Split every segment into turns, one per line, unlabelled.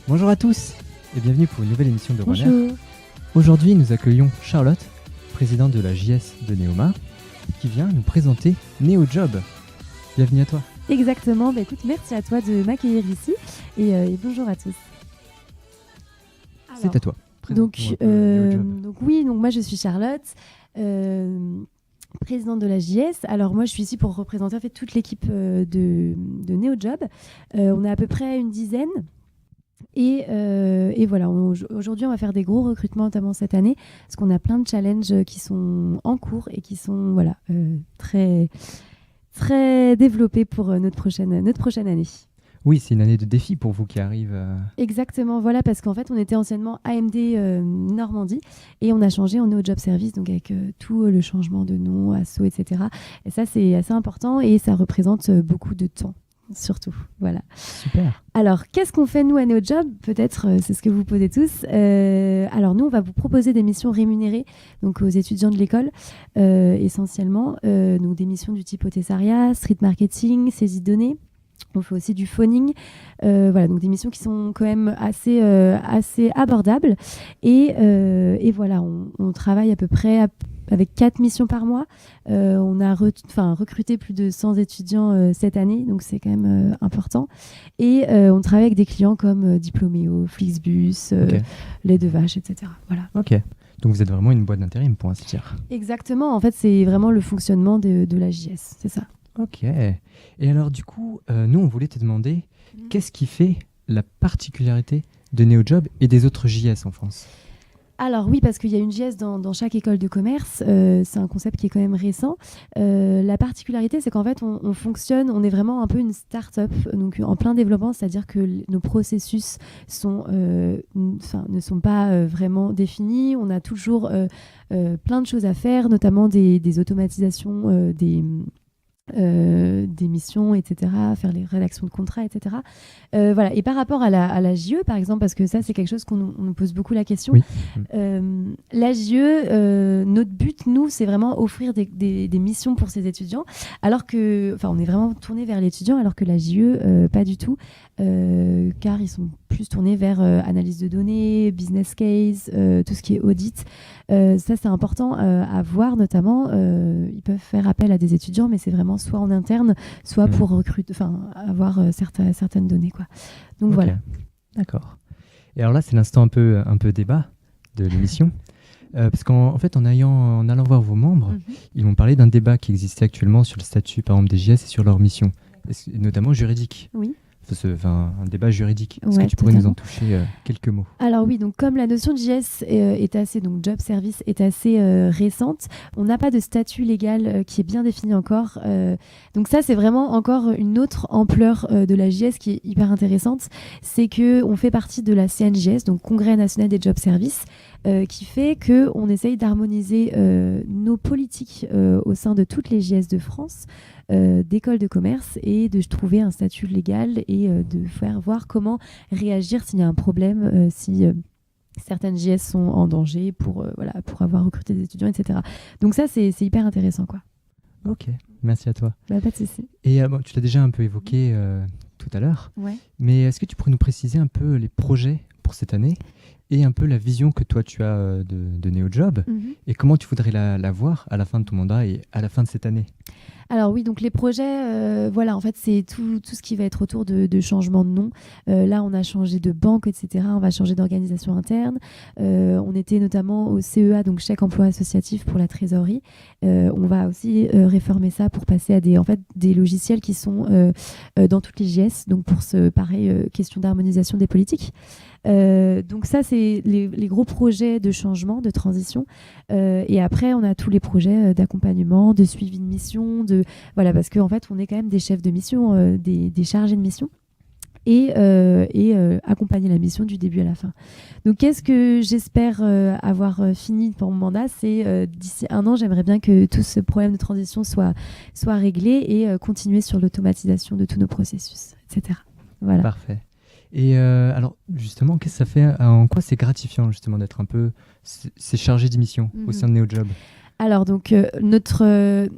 Bonjour à tous et bienvenue pour une nouvelle émission de Runner.
Bonjour.
Aujourd'hui, nous accueillons Charlotte, présidente de la JS de Neoma, qui vient nous présenter NeoJob. Bienvenue à toi.
Exactement. Écoute, merci à toi de m'accueillir ici et bonjour à tous. Alors,
C'est à toi.
Donc
NeoJob.
moi je suis Charlotte, présidente de la JS. Alors moi je suis ici pour représenter en fait toute l'équipe de NeoJob. On est à peu près une dizaine. Et voilà, aujourd'hui on va faire des gros recrutements notamment cette année parce qu'on a plein de challenges qui sont en cours et qui sont très, très développés pour notre prochaine année.
Oui, c'est une année de défi pour vous qui arrive.
Exactement, voilà, parce qu'en fait on était anciennement AMD Normandie et on a changé en NeoJob Service, donc avec tout le changement de nom, ASSO, etc. Et ça c'est assez important et ça représente beaucoup de temps. Surtout, voilà.
Super.
Alors, qu'est-ce qu'on fait nous à NeoJob ? Peut-être, c'est ce que vous posez tous. Alors, nous, on va vous proposer des missions rémunérées, donc aux étudiants de l'école, essentiellement. Donc, des missions du type hôtessariat, street marketing, saisie de données. On fait aussi du phoning. Voilà, donc des missions qui sont quand même assez abordables. Et voilà, on travaille à peu près avec 4 missions par mois. On a recruté plus de 100 étudiants cette année, donc c'est quand même important. Et on travaille avec des clients comme Diploméo, Flixbus, Les Deux Vaches, etc. Voilà.
Ok. Donc vous êtes vraiment une boîte d'intérim pour ainsi dire.
Exactement. En fait, c'est vraiment le fonctionnement de la JS, c'est ça.
Ok. Et alors du coup, nous on voulait te demander qu'est-ce qui fait la particularité de NeoJob et des autres JS en France ?
Alors oui, parce qu'il y a une JS dans chaque école de commerce. C'est un concept qui est quand même récent. La particularité, c'est qu'en fait, on fonctionne, on est vraiment un peu une start-up, donc en plein développement, c'est-à-dire que nos processus ne sont pas vraiment définis. On a toujours plein de choses à faire, notamment des automatisations, des missions, etc., faire les rédactions de contrats, etc. Voilà. Et par rapport à la JE, par exemple, parce que ça, c'est quelque chose qu'on nous pose beaucoup la question.
Oui.
La JE, notre but, nous, c'est vraiment offrir des missions pour ces étudiants, alors que, on est vraiment tourné vers l'étudiant, alors que la JE, pas du tout, car ils sont plus tournés vers analyse de données, business case, tout ce qui est audit. Ça, c'est important à voir, notamment. Ils peuvent faire appel à des étudiants, mais c'est vraiment soit en interne, soit pour recruter, avoir certaines données, quoi. Donc voilà.
D'accord. Et alors là, c'est l'instant un peu débat de l'émission. Parce qu'en fait, en allant voir vos membres, ils m'ont parlé d'un débat qui existait actuellement sur le statut, par exemple, des JS et sur leur mission, notamment juridique.
Oui.
Un débat juridique. Est-ce que tu pourrais nous en toucher quelques mots ?
Alors oui, donc comme la notion de JS donc job service est assez récente, on n'a pas de statut légal qui est bien défini encore. Donc ça, c'est vraiment encore une autre ampleur de la JS qui est hyper intéressante. C'est qu'on fait partie de la CNJS, donc Congrès national des job services, qui fait qu'on essaye d'harmoniser nos politiques au sein de toutes les JS de France, d'écoles de commerce, et de trouver un statut légal et de faire voir comment réagir s'il y a un problème, si certaines JS sont en danger pour avoir recruté des étudiants, etc. Donc ça, c'est hyper intéressant, quoi.
Ok, merci à toi.
Pas de souci.
Et tu l'as déjà un peu évoqué tout à l'heure, mais est-ce que tu pourrais nous préciser un peu les projets pour cette année et un peu la vision que toi tu as de NeoJob et comment tu voudrais la voir à la fin de ton mandat et à la fin de cette année ?
Alors oui, donc les projets, en fait, c'est tout ce qui va être autour de changement de nom. Là, on a changé de banque, etc. On va changer d'organisation interne. On était notamment au CEA, donc chèque emploi associatif pour la trésorerie. On va aussi réformer ça pour passer à des logiciels qui sont dans toutes les JS, donc pour question d'harmonisation des politiques. Donc ça, c'est les gros projets de changement, de transition. Et après, on a tous les projets d'accompagnement, de suivi de mission, parce qu'en fait, on est quand même des chefs de mission, des chargés de mission. Et accompagner la mission du début à la fin. Donc, qu'est-ce que j'espère avoir fini pour mon mandat ? C'est d'ici 1 an, j'aimerais bien que tout ce problème de transition soit réglé et continuer sur l'automatisation de tous nos processus, etc. Voilà.
Parfait. Et alors, justement, qu'est-ce que ça fait ? En quoi c'est gratifiant, justement, d'être un peu ces chargés de mission au sein de NeoJob ?
Alors, donc, notre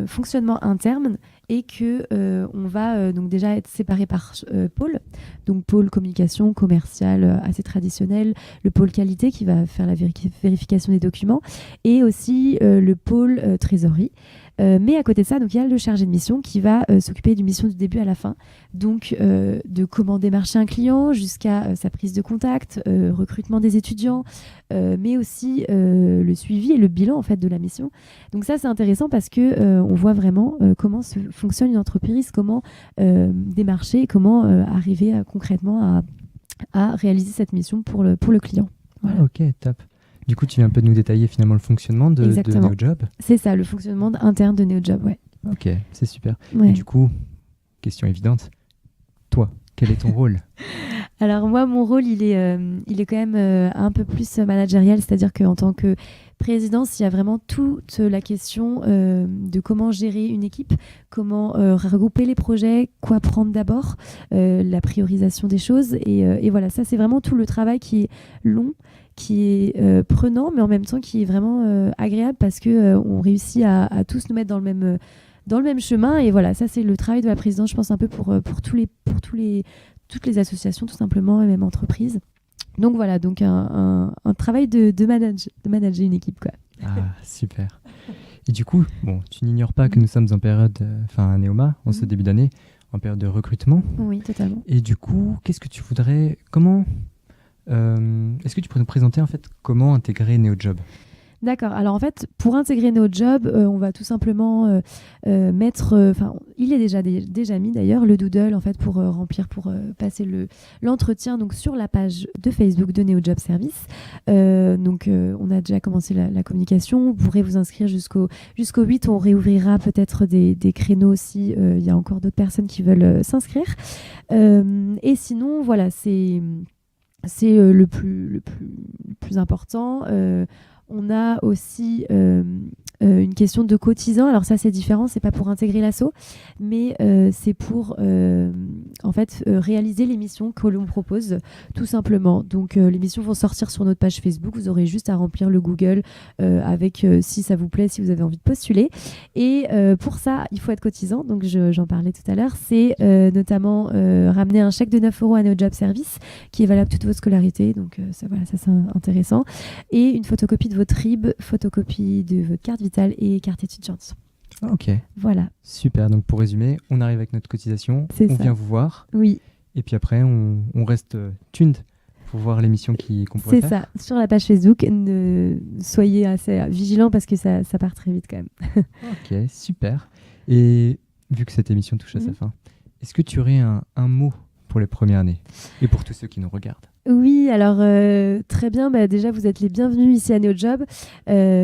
fonctionnement interne et que on va donc déjà être séparé par pôle. Donc pôle communication, commercial, assez traditionnel, le pôle qualité qui va faire la vérification des documents et aussi le pôle trésorerie. Mais à côté de ça, donc, il y a le chargé de mission qui va s'occuper d'une mission du début à la fin. Donc, de comment démarcher un client jusqu'à sa prise de contact, recrutement des étudiants, mais aussi le suivi et le bilan en fait, de la mission. Donc ça, c'est intéressant parce qu'on voit vraiment comment fonctionne une entreprise, comment démarcher, comment arriver concrètement à réaliser cette mission pour le client. Voilà.
Ah, ok, top. Du coup, tu viens un peu de nous détailler finalement le fonctionnement de NeoJob.
C'est ça, le fonctionnement interne de NeoJob, ouais.
Ok, c'est super.
Ouais.
Et du coup, question évidente, toi, quel est ton rôle ?
Alors moi, mon rôle, il est quand même un peu plus managérial, c'est-à-dire qu'en tant que présidence, il y a vraiment toute la question de comment gérer une équipe, comment regrouper les projets, quoi prendre d'abord, la priorisation des choses. Et voilà, ça, c'est vraiment tout le travail qui est long, qui est prenant, mais en même temps qui est vraiment agréable parce qu'on réussit à tous nous mettre dans le même chemin. Et voilà, ça, c'est le travail de la présidence, je pense, un peu pour toutes les associations, tout simplement, et même entreprises. Donc voilà, donc un travail de manager une équipe, quoi.
Ah, super. Et du coup, bon, tu n'ignores pas que nous sommes en période, à Neoma, en ce début d'année, en période de recrutement.
Oui, totalement.
Et du coup, qu'est-ce que tu voudrais... est-ce que tu pourrais nous présenter en fait comment intégrer NeoJob ?
D'accord. Alors en fait, pour intégrer NeoJob, on va tout simplement mettre, il est déjà mis d'ailleurs le doodle en fait pour passer l'entretien donc sur la page de Facebook de NeoJob Service. Donc on a déjà commencé la communication. Vous pourrez vous inscrire jusqu'au 8. On réouvrira peut-être des créneaux si il y a encore d'autres personnes qui veulent s'inscrire. Et sinon, voilà, c'est le plus important. On a aussi une question de cotisants. Alors ça, c'est différent. C'est pas pour intégrer l'asso, mais c'est pour réaliser les missions que l'on propose, tout simplement. Donc les missions vont sortir sur notre page Facebook. Vous aurez juste à remplir le Google avec si ça vous plaît, si vous avez envie de postuler. Et pour ça, il faut être cotisant. Donc j'en parlais tout à l'heure. C'est notamment ramener un chèque de 9 € à NeoJob Service qui est valable toute votre scolarité. Donc ça c'est intéressant. Et une photocopie de votre RIB, photocopie de votre carte vitale et carte étudiante.
Ok.
Voilà.
Super. Donc pour résumer, on arrive avec notre cotisation, on vient vous voir.
Oui.
Et puis après, on reste tuned pour voir l'émission qu'on pourrait faire.
C'est ça. Sur la page Facebook, soyez assez vigilants parce que ça part très vite quand même.
Ok, super. Et vu que cette émission touche à sa fin, est-ce que tu aurais un mot pour les premières années et pour tous ceux qui nous regardent?
Oui, alors très bien. Déjà, vous êtes les bienvenus ici à NeoJob.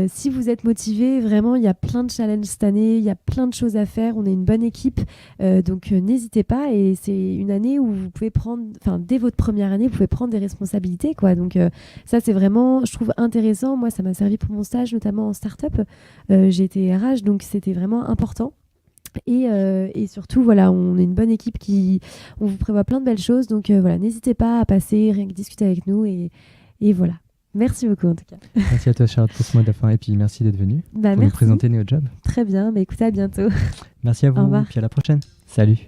Si vous êtes motivés, vraiment, il y a plein de challenges cette année. Il y a plein de choses à faire. On est une bonne équipe. Donc, n'hésitez pas. Et c'est une année où vous pouvez dès votre première année, vous pouvez prendre des responsabilités, quoi. Donc, ça, c'est vraiment, je trouve, intéressant. Moi, ça m'a servi pour mon stage, notamment en start-up. J'ai été RH, donc c'était vraiment important. Et surtout, voilà, on est une bonne équipe on vous prévoit plein de belles choses. Donc voilà, n'hésitez pas à passer, rien que discuter avec nous. Et voilà. Merci beaucoup en tout cas.
Merci à toi Charlotte pour ce mot de la fin. Et puis merci d'être venue pour
merci.
nous présenter NeoJob.
Très bien, écoutez, à bientôt.
Merci à vous.
Au revoir.
Puis à la prochaine. Salut.